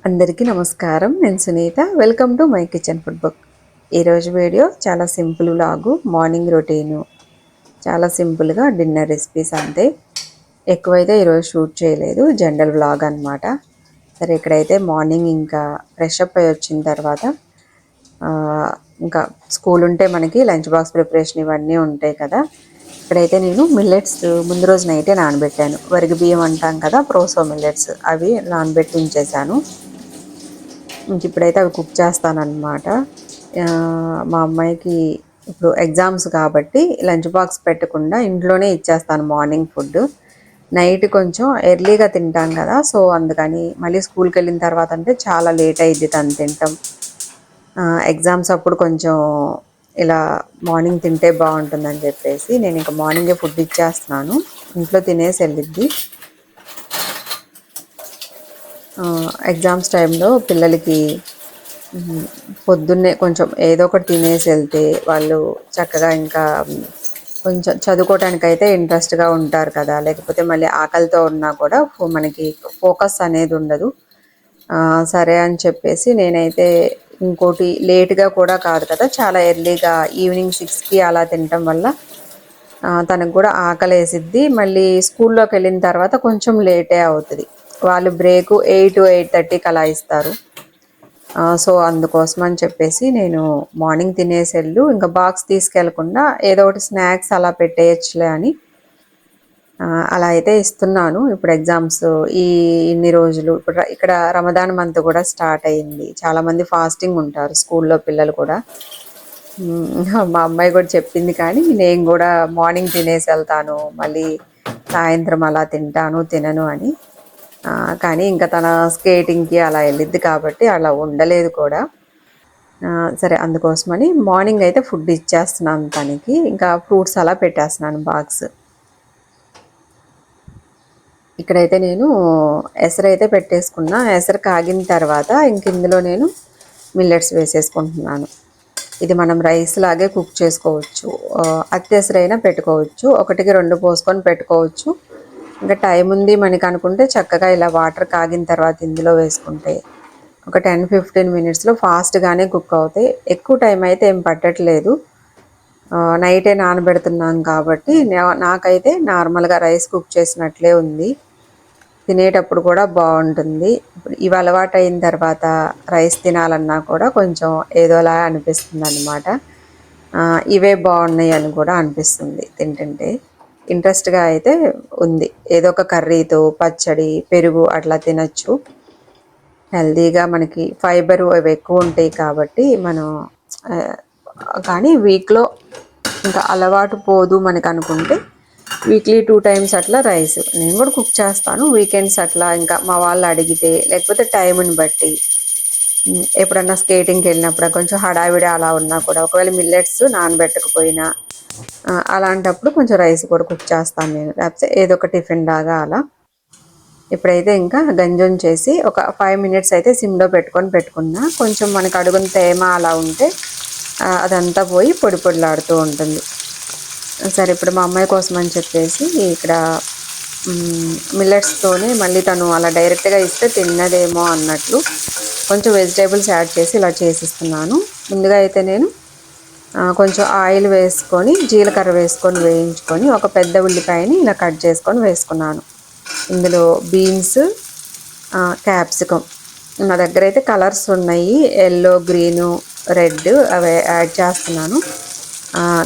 అందరికీ నమస్కారం. నేను Sunitha. Welcome to my kitchen food book. ఈరోజు వీడియో చాలా సింపుల్ వ్లాగు, మార్నింగ్ రొటీను, చాలా సింపుల్గా డిన్నర్ రెసిపీస్ అంతే. ఎక్కువైతే ఈరోజు షూట్ చేయలేదు, జనరల్ వ్లాగ్ అనమాట. సరే, ఇక్కడైతే మార్నింగ్ ఇంకా ఫ్రెష్ అప్ అయ్యి వచ్చిన తర్వాత ఇంకా స్కూల్ ఉంటే మనకి లంచ్ బాక్స్ ప్రిపరేషన్ ఇవన్నీ ఉంటాయి కదా. ఇక్కడైతే నేను మిల్లెట్స్ ముందు రోజు నైటే నానబెట్టాను. వరిగ బియ్యం అంటాం కదా, ప్రోసో మిల్లెట్స్, అవి నానబెట్టి ఉంచేసాను. ఇంక ఇప్పుడైతే అవి కుక్ చేస్తానన్నమాట. మా అమ్మాయికి ఇప్పుడు ఎగ్జామ్స్ కాబట్టి లంచ్ బాక్స్ పెట్టకుండా ఇంట్లోనే ఇచ్చేస్తాను మార్నింగ్ ఫుడ్. నైట్ కొంచెం ఎర్లీగా తింటాం కదా, సో అందుకని మళ్ళీ స్కూల్కి వెళ్ళిన తర్వాత అంటే చాలా లేట్ అయ్యిద్ది తను తింటాం. ఎగ్జామ్స్ అప్పుడు కొంచెం ఇలా మార్నింగ్ తింటే బాగుంటుందని చెప్పేసి నేను ఇంకా మార్నింగే ఫుడ్ ఇచ్చేస్తున్నాను. ఇంట్లో తినేసి వెళ్ళిద్ది. ఎగ్జామ్స్ టైంలో పిల్లలకి పొద్దున్నే కొంచెం ఏదో ఒకటి తినేసి వెళ్తే వాళ్ళు చక్కగా ఇంకా కొంచెం చదువుకోవటానికైతే ఇంట్రెస్ట్గా ఉంటారు కదా. లేకపోతే మళ్ళీ ఆకలితో ఉన్నా కూడా మనకి ఫోకస్ అనేది ఉండదు. సరే అని చెప్పేసి నేనైతే ఇంకోటి లేట్గా కూడా కాదు కదా, చాలా ఎర్లీగా ఈవినింగ్ 6కి అలా తినటం వల్ల తనకు కూడా ఆకలి వేసిద్ది. మళ్ళీ స్కూల్లోకి వెళ్ళిన తర్వాత కొంచెం లేటే అవుతుంది. వాళ్ళు బ్రేకు 8, 8:30కి అలా ఇస్తారు. సో అందుకోసం అని చెప్పేసి నేను మార్నింగ్ తినేసి వెళ్ళు, ఇంకా బాక్స్ తీసుకెళ్లకుండా ఏదో ఒకటి స్నాక్స్ అలా పెట్టేయచ్చులే అని అలా అయితే ఇస్తున్నాను. ఇప్పుడు ఎగ్జామ్స్ ఇన్ని రోజులు ఇప్పుడు ఇక్కడ రమదాన్ మంత్ కూడా స్టార్ట్ అయ్యింది. చాలామంది ఫాస్టింగ్ ఉంటారు స్కూల్లో పిల్లలు కూడా. మా అమ్మాయి కూడా చెప్పింది, కానీ నేను కూడా మార్నింగ్ తినేసి వెళ్తాను, మళ్ళీ సాయంత్రం అలా తినను అని. కానీ ఇంకా తన స్కేటింగ్కి అలా వెళ్ళిద్ది కాబట్టి అలా ఉండలేదు కూడా. సరే, అందుకోసమని మార్నింగ్ అయితే ఫుడ్ ఇచ్చేస్తున్నాను తనకి. ఇంకా ఫ్రూట్స్ అలా పెట్టేస్తున్నాను బాక్స్. ఇక్కడైతే నేను ఎసరైతే పెట్టేసుకున్నా. ఎసరు కాగిన తర్వాత ఇంక ఇందులో నేను మిల్లెట్స్ వేసేసుకుంటున్నాను. ఇది మనం రైస్ లాగే కుక్ చేసుకోవచ్చు. అత్యసరైనా పెట్టుకోవచ్చు, 1కి 2 పోసుకొని పెట్టుకోవచ్చు. ఇంకా టైం ఉంది మనకి అనుకుంటే చక్కగా ఇలా వాటర్ కాగిన తర్వాత ఇందులో వేసుకుంటే ఒక 10-15 మినిట్స్లో ఫాస్ట్గానే కుక్ అవుతాయి. ఎక్కువ టైం అయితే ఏం పట్టట్లేదు. నైటే నానబెడుతున్నాం కాబట్టి నాకైతే నార్మల్గా రైస్ కుక్ చేసినట్లే ఉంది. తినేటప్పుడు కూడా బాగుంటుంది. ఇప్పుడు ఇవి అలవాటు అయిన తర్వాత రైస్ తినాలన్నా కూడా కొంచెం ఏదోలా అనిపిస్తుంది అన్నమాట. ఇవే బాగున్నాయి అని కూడా అనిపిస్తుంది తింటుంటే. ఇంట్రెస్ట్గా అయితే ఉంది. ఏదో ఒక కర్రీతో, పచ్చడి, పెరుగు అట్లా తినచ్చు. హెల్తీగా మనకి ఫైబర్ అవి ఎక్కువ ఉంటాయి కాబట్టి మనం కానీ వీక్లో ఇంకా అలవాటు పోదు మనకు అనుకుంటే వీక్లీ 2 టైమ్స్ అట్లా రైస్ నేను కూడా కుక్ చేస్తాను. వీకెండ్స్ అట్లా ఇంకా మా వాళ్ళు అడిగితే, లేకపోతే టైంని బట్టి ఎప్పుడన్నా స్కేటింగ్కి వెళ్ళినప్పుడు కొంచెం హడావిడి అలా ఉన్నా కూడా, ఒకవేళ మిల్లెట్స్ నానబెట్టకపోయినా అలాంటప్పుడు కొంచెం రైస్ కూడా కుక్ చేస్తాను నేను, లేకపోతే ఏదో ఒక టిఫిన్ లాగా అలా. ఇప్పుడైతే ఇంకా గంజం చేసి ఒక 5 మినిట్స్ అయితే సిమ్లో పెట్టుకున్నా. కొంచెం మనకు అడుగున తేమ అలా ఉంటే అదంతా పోయి పొడి పొడిలాడుతూ ఉంటుంది. సరే, ఇప్పుడు మా అమ్మాయి కోసం అని చెప్పేసి ఇక్కడ మిల్లెట్స్తోనే మళ్ళీ తను అలా డైరెక్ట్గా ఇస్తే తిన్నదేమో అన్నట్లు కొంచెం వెజిటేబుల్స్ యాడ్ చేసి ఇలా చేసిస్తున్నాను. ముందుగా అయితే నేను కొంచెం ఆయిల్ వేసుకొని, జీలకర్ర వేసుకొని వేయించుకొని, ఒక పెద్ద ఉల్లిపాయని ఇలా కట్ చేసుకొని వేసుకున్నాను. ఇందులో బీన్స్, క్యాప్సికమ్, నా దగ్గర అయితే కలర్స్ ఉన్నాయి, ఎల్లో, గ్రీను, రెడ్, అవి యాడ్ చేస్తున్నాను.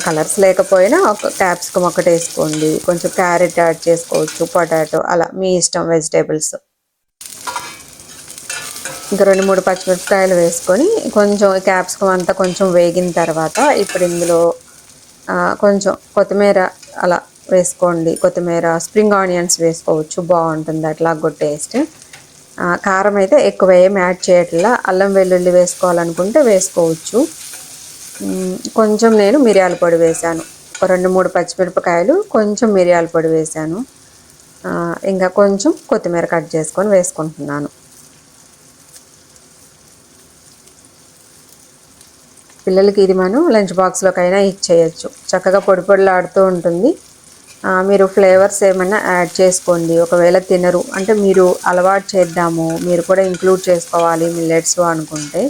కలర్స్ లేకపోయినా ఒక క్యాప్సికమ్ ఒకటి వేసుకోండి, కొంచెం క్యారెట్ యాడ్ చేసుకోవచ్చు, పొటాటో, అలా మీ ఇష్టం వెజిటేబుల్స్. ఇంకా 2-3 పచ్చిమిరపకాయలు వేసుకొని కొంచెం క్యాప్సికమ్ అంతా కొంచెం వేగిన తర్వాత ఇప్పుడు ఇందులో కొంచెం కొత్తిమీర అలా వేసుకోండి. కొత్తిమీర, స్ప్రింగ్ ఆనియన్స్ వేసుకోవచ్చు, బాగుంటుంది అట్లా కూడా టేస్ట్. కారం అయితే ఎక్కువ ఏం యాడ్ చేయట్లా. అల్లం వెల్లుల్లి వేసుకోవాలనుకుంటే వేసుకోవచ్చు. కొంచెం నేను మిరియాల పొడి వేశాను. 2-3 పచ్చిమిరపకాయలు, కొంచెం మిరియాల పొడి వేశాను. ఇంకా కొంచెం కొత్తిమీర కట్ చేసుకొని వేసుకుంటున్నాను. పిల్లలకి ఇది మనం లంచ్ బాక్స్లోకైనా ఇచ్చేయచ్చు. చక్కగా పొడి పొడిలాడుతూ ఉంటుంది. మీరు ఫ్లేవర్స్ ఏమన్నా యాడ్ చేసుకోండి. ఒకవేళ తినరు అంటే మీరు అలవాటు చేద్దాము, మీరు కూడా ఇంక్లూడ్ చేసుకోవాలి మిల్లెట్స్ అనుకుంటే,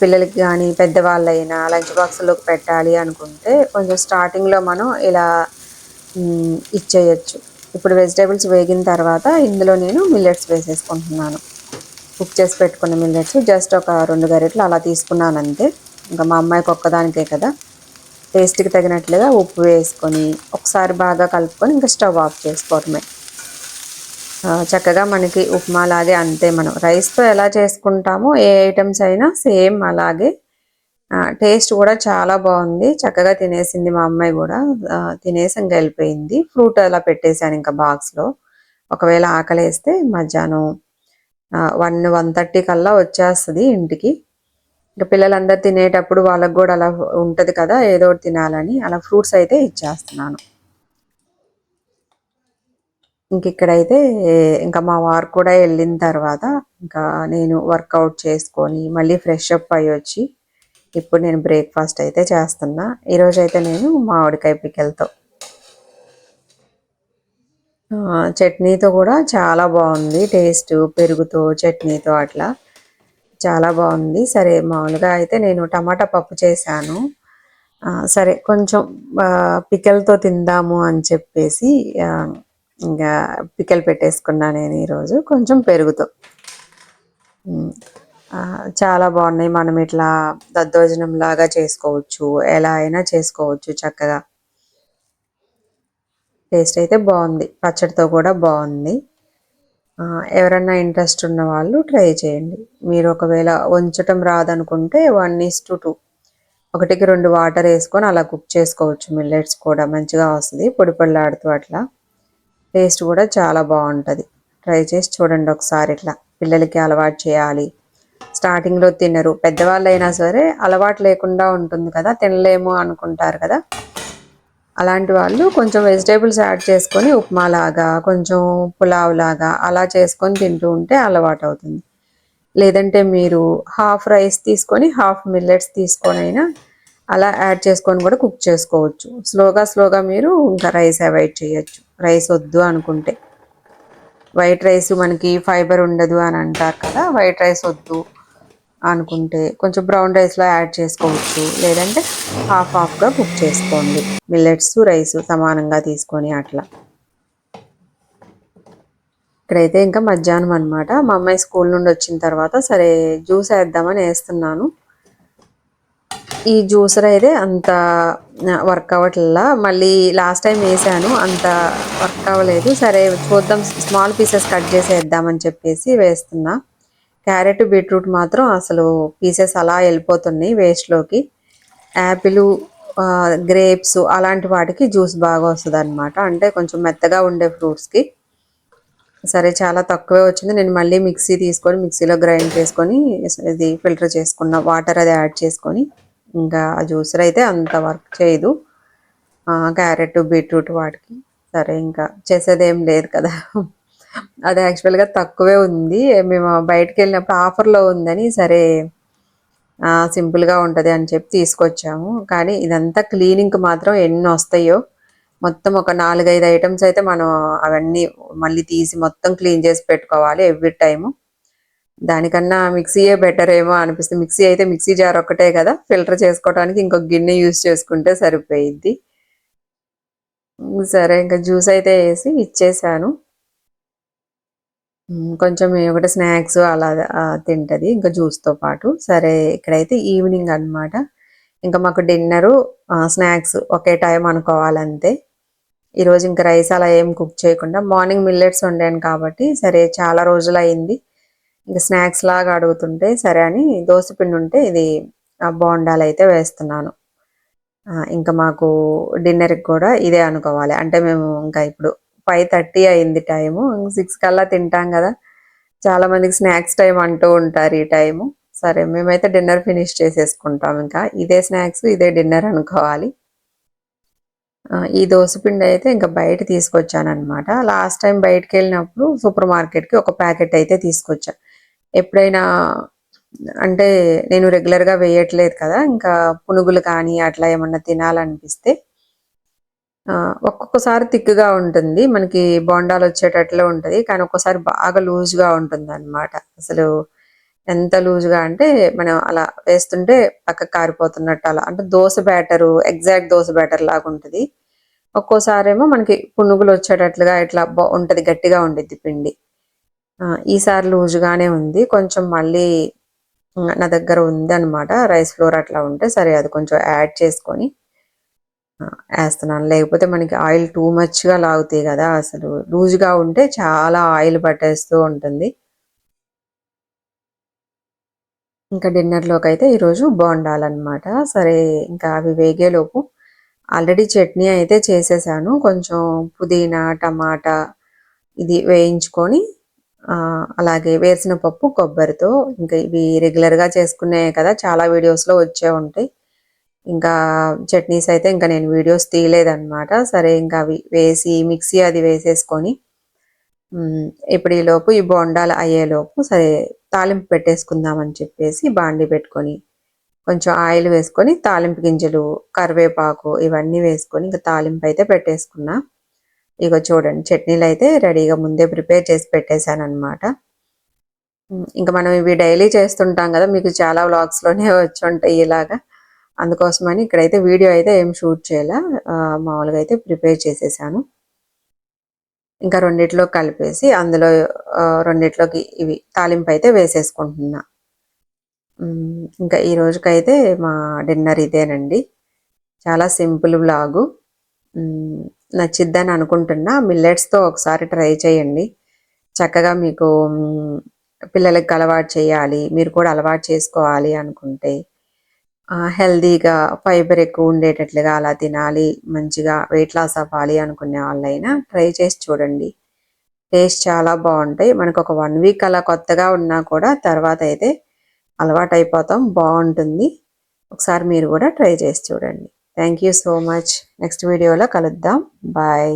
పిల్లలకి కానీ పెద్దవాళ్ళైనా లంచ్ బాక్స్‌లోకి పెట్టాలి అనుకుంటే కొంచెం స్టార్టింగ్‌లో మనం ఇలా ఇచ్చేయొచ్చు. ఇప్పుడు వెజిటబుల్స్ వేగిన తర్వాత ఇందులో నేను మిల్లెట్స్ వేసేసుకుంటున్నాను. కుక్ చేసి పెట్టుకున్న మిల్లెట్స్ జస్ట్ ఒక 2 గరిటెలు అలా తీసుకున్నానంతే. ఇంకా మా అమ్మాయికి ఒక్కదానికే కదా! టేస్ట్‌కి తగినట్లుగా ఉప్పు వేసుకొని ఒకసారి బాగా కలుపుకొని ఇంకా స్టవ్ ఆఫ్ చేసుకోవడమే. చక్కగా మనకి ఉప్మా లాగే అంతే, మనం రైస్‌తో ఎలా చేసుకుంటామో ఏ ఐటెమ్స్ అయినా సేమ్ అలాగే. టేస్ట్ కూడా చాలా బాగుంది. చక్కగా తినేసింది మా అమ్మాయి కూడా. తినేసి ఇంక వెళ్ళిపోయింది. ఫ్రూట్ అలా పెట్టేశాను ఇంకా బాక్స్‌లో. ఒకవేళ ఆకలేస్తే మధ్యాహ్నం 1:30 కల్లా వచ్చేస్తది ఇంటికి. ఇంక పిల్లలందరూ తినేటప్పుడు వాళ్ళకి గూడా అలా ఉంటది కదా! ఏదో ఒకటి తినాలని అలా ఫ్రూట్స్ అయితే ఇచ్చేస్తున్నాను. ఇంకిక్కడైతే ఇంకా మా వారు కూడా వెళ్ళిన తర్వాత ఇంకా నేను వర్కౌట్ చేసుకొని మళ్ళీ ఫ్రెష్ అప్ అయ్యొచ్చి ఇప్పుడు నేను బ్రేక్‌ఫాస్ట్ అయితే చేస్తున్నా. ఈరోజైతే నేను మామిడికాయ పికిల్‌తో. చట్నీతో కూడా చాలా బాగుంది టేస్ట్. పెరుగుతో, చట్నీతో అట్లా చాలా బాగుంది. సరే మామూలుగా అయితే నేను టమాటా పప్పు చేశాను. సరే కొంచెం పికిల్‌తో తిందాము అని చెప్పేసి ఇంకా పికిల్ పెట్టేసుకున్నా నేను ఈరోజు కొంచెం పెరుగుతో. చాలా బాగున్నాయి. మనం ఇట్లా దద్దోజనంలాగా చేసుకోవచ్చు. ఎలా అయినా చేసుకోవచ్చు చక్కగా. టేస్ట్ అయితే బాగుంది. పచ్చడితో కూడా బాగుంది. ఎవరన్నా ఇంట్రెస్ట్ ఉన్న వాళ్ళు ట్రై చేయండి. మీరు ఒకవేళ వంచటం రాదనుకుంటే 1:2 ఒకటికి 2 వాటర్ వేసుకొని అలా కుక్ చేసుకోవచ్చు. మిల్లెట్స్ కూడా మంచిగా వస్తుంది పొడి పొడిలాడుతూ అట్లా. టేస్ట్ కూడా చాలా బాగుంటుంది. ట్రై చేసి చూడండి ఒకసారి ఇట్లా. పిల్లలకి అలవాటు చేయాలి. స్టార్టింగ్‌లో తినరు. పెద్దవాళ్ళైనా సరే అలవాటు లేకుండా ఉంటుంది కదా! తినలేము అనుకుంటారు కదా! అలాంటి వాళ్ళు కొంచెం వెజిటేబుల్స్ యాడ్ చేసుకొని ఉప్మాలాగా, కొంచెం పులావ్‌లాగా అలా చేసుకొని తింటూ ఉంటే అలవాటవుతుంది. లేదంటే మీరు హాఫ్ రైస్ తీసుకొని, హాఫ్ మిల్లెట్స్ తీసుకొనైనా అలా యాడ్ చేసుకొని కూడా కుక్ చేసుకోవచ్చు. స్లోగా మీరు ఇంకా రైస్ అవాయిడ్ చేయొచ్చు. రైస్ వద్దు అనుకుంటే. వైట్ రైస్ మనకి ఫైబర్ ఉండదు అని అంటారు కదా! వైట్ రైస్ వద్దు అనుకుంటే కొంచెం బ్రౌన్ రైస్‌లో యాడ్ చేసుకోవచ్చు. లేదంటే హాఫ్‌గా కుక్ చేసుకోండి. మిల్లెట్స్, రైస్ సమానంగా తీసుకొని అట్లా. ఇక్కడైతే ఇంకా మధ్యాహ్నం అనమాట. మా అమ్మాయి స్కూల్ నుండి వచ్చిన తర్వాత సరే జ్యూస్ వేద్దామని వేస్తున్నాను. ఈ జ్యూసర్ అయితే అంత వర్క్ అవ్వట్లా. మళ్ళీ లాస్ట్ టైం వేసాను, అంత వర్క్ అవ్వలేదు. సరే చూద్దాం, స్మాల్ పీసెస్ కట్ చేసి వేద్దామని చెప్పేసి వేస్తున్నా. క్యారెట్, బీట్రూట్ మాత్రం అసలు పీసెస్ అలా వెళ్ళిపోతున్నాయి వేస్ట్‌లోకి. యాపిలు, గ్రేప్స్ అలాంటి వాటికి జ్యూస్ బాగా వస్తుంది అనమాట. అంటే కొంచెం మెత్తగా ఉండే ఫ్రూట్స్‌కి. సరే చాలా తక్కువే వచ్చింది. నేను మళ్ళీ మిక్సీ తీసుకొని మిక్సీలో గ్రైండ్ చేసుకొని ఇది ఫిల్టర్ చేసుకున్న వాటర్ అది యాడ్ చేసుకొని ఇంకా జ్యూసర్ అయితే అంత వర్క్ చేయదు. క్యారెట్, బీట్రూట్ వాటికి. సరే ఇంకా చేసేదేం లేదు కదా! అది యాక్చువల్‌గా తక్కువే ఉంది. మేము బయటికి వెళ్ళినప్పుడు ఆఫర్‌లో ఉందని సరే సింపుల్‌గా ఉంటది అని చెప్పి తీసుకొచ్చాము. కానీ ఇదంతా క్లీనింగ్‌కి మాత్రం ఎన్నొస్తాయో. మొత్తం ఒక 4, 5 ఐటెమ్స్ అయితే మనం అవన్నీ మళ్ళీ తీసి మొత్తం క్లీన్ చేసి పెట్టుకోవాలి ఎవ్రీ టైము. దానికన్నా మిక్సీయే బెటర్ ఏమో అనిపిస్తుంది. మిక్సీ అయితే మిక్సీ జార్ ఒక్కటే కదా! ఫిల్టర్ చేసుకోవడానికి ఇంకొక గిన్నె యూజ్ చేసుకుంటే సరిపోయిద్ది. సరే ఇంక జ్యూస్ అయితే ఏసి ఇచ్చేసాను. కొంచెం ఒకటి స్నాక్స్ అలా తింటది ఇంకా జ్యూస్‌తో పాటు. సరే ఇక్కడైతే ఈవినింగ్ అనమాట. ఇంకా మాకు డిన్నరు, స్నాక్స్ ఒకే టైం అనుకోవాలంతే. ఈరోజు ఇంక రైస్ అలా ఏం కుక్ చేయకుండా మార్నింగ్ మిల్లెట్స్ వండాను కాబట్టి సరే చాలా రోజులయింది. ఇంక స్నాక్స్ లాగా అడుగుతుంటే సరే అని దోస పిండి ఉంటే ఇది బోండాలైతే వేస్తున్నాను. ఇంకా మాకు డిన్నర్‌కి కూడా ఇదే అనుకోవాలి. అంటే మేము ఇంకా ఇప్పుడు 5:30 అయింది టైము. 6 కల్లా తింటాం గదా! చాలా మందికి స్నాక్స్ టైమ్ అంటూ ఉంటారు ఈ టైము. సరే మేమైతే డిన్నర్ ఫినిష్ చేసేసుకుంటాం ఇంకా. ఇదే స్నాక్స్, ఇదే డిన్నర్ అనుకోవాలి. ఈ దోస పిండి అయితే ఇంకా బయట తీసుకొచ్చాననమాట. లాస్ట్ టైం బయటికెళ్ళినప్పుడు సూపర్ మార్కెట్‌కి ఒక ప్యాకెట్ అయితే తీసుకొచ్చా. ఎప్పుడైనా అంటే నేను రెగ్యులర్‌గా వేయట్లేదు కదా! ఇంకా పునుగులు కానీ అట్లా ఏమన్నా తినాలనిపిస్తే ఒక్కొక్కసారి థిక్‌గా ఉంటుంది. మనకి బోండాలు వచ్చేటట్లే ఉంటది. కానీ ఒక్కోసారి బాగా లూజ్‌గా ఉంటుందన్నమాట. అసలు ఎంత లూజ్‌గా అంటే మనం అలా వేస్తుంటే పక్కకు కారిపోతున్నట్టు అలా. అంటే dosa batter exact dosa batter లాగుంటది. ఒక్కోసారేమో మనకి పునుగులొచ్చేటట్లుగా ఇట్లా ఉంటది. గట్టిగా ఉండిద్ది పిండి. ఈసారి లూజ్‌గానే ఉంది. కొంచెం మళ్ళీ నా దగ్గర ఉందన్నమాట. రైస్ ఫ్లోర్ అట్లా ఉంటే సరే అది కొంచెం యాడ్ చేసుకొని ఏస్తున్నాను. లేకపోతే మనకి ఆయిల్ టూ మచ్‌గా లాగుతాయి గదా! అసలు లూజ్‌గా ఉంటే చాలా ఆయిల్ పట్టేస్తూ ఉంటుంది. ఇంకా డిన్నర్‌లోకైతే ఈరోజు బోండాలనమాట. సరే ఇంకా అవి వేగేలోపు ఆల్రెడీ చట్నీ అయితే చేసేసాను. కొంచెం పుదీనా, టమాటా ఇది వేయించుకొని అలాగే వేరుశనగ పప్పు, కొబ్బరితో ఇంకా ఇవి రెగ్యులర్‌గా చేసుకునేయే కదా! చాలా వీడియోస్‌లో వచ్చే ఉంటాయి. ఇంకా చట్నీస్ అయితే ఇంకా నేను వీడియోస్ తీయలేదనమాట. సరే ఇంకా అవి వేసి మిక్సీ అది వేసేసుకొని ఇప్పుడు ఈలోపు ఈ బోండాలు అయ్యేలోపు సరే తాలింపు పెట్టేసుకుందామని చెప్పేసి బాండీ పెట్టుకొని కొంచెం ఆయిల్ వేసుకొని తాలింపు గింజలు, కరివేపాకు ఇవన్నీ వేసుకొని ఇంక తాలింపు అయితే పెట్టేసుకున్నా. ఇగో చూడండి చట్నీలయితే రెడీగా ముందే ప్రిపేర్ చేసి పెట్టేశాననమాట. ఇంక మనం ఇవి డైలీ చేస్తుంటాం గదా! మీకు చాలా వ్లాగ్స్‌లోనే వచ్చుంటాయి ఇలాగా. అందుకోసమని ఇక్కడైతే వీడియో అయితే ఏం షూట్ చేయలా. మామూలుగా అయితే ప్రిపేర్ చేసేసాను. ఇంకా రెండిట్లో కలిపేసి అందులో రెండిట్లోకి ఇవి తాలింపయితే వేసేసుకుంటున్నా. ఇంకా ఈ రోజుకైతే మా డిన్నర్ ఇదేనండి. చాలా సింపుల్ వ్లాగు. హ్మ్. నచ్చిద్దని అనుకుంటున్నా. మిల్లెట్స్‌తో ఒకసారి ట్రై చేయండి. చక్కగా మీకు పిల్లలకి అలవాటు చేయాలి. మీరు కూడా అలవాటు చేసుకోవాలి అనుకుంటే హెల్తీగా ఫైబర్ ఎక్కువ ఉండేటట్లుగా అలా తినాలి. మంచిగా వెయిట్ లాస్ అవ్వాలి అనుకునే వాళ్ళైనా ట్రై చేసి చూడండి. టేస్ట్ చాలా బావుంటాయి. మనకొక 1 వీక్ అలా కొత్తగా ఉన్నా కూడా తర్వాతయితే అలవాటయిపోతాం. బావుంటుంది. ఒకసారి మీరు గూడా ట్రై చేసి చూడండి. Thank you so much. Next వీడియోలో కలుద్దాం. బాయ్.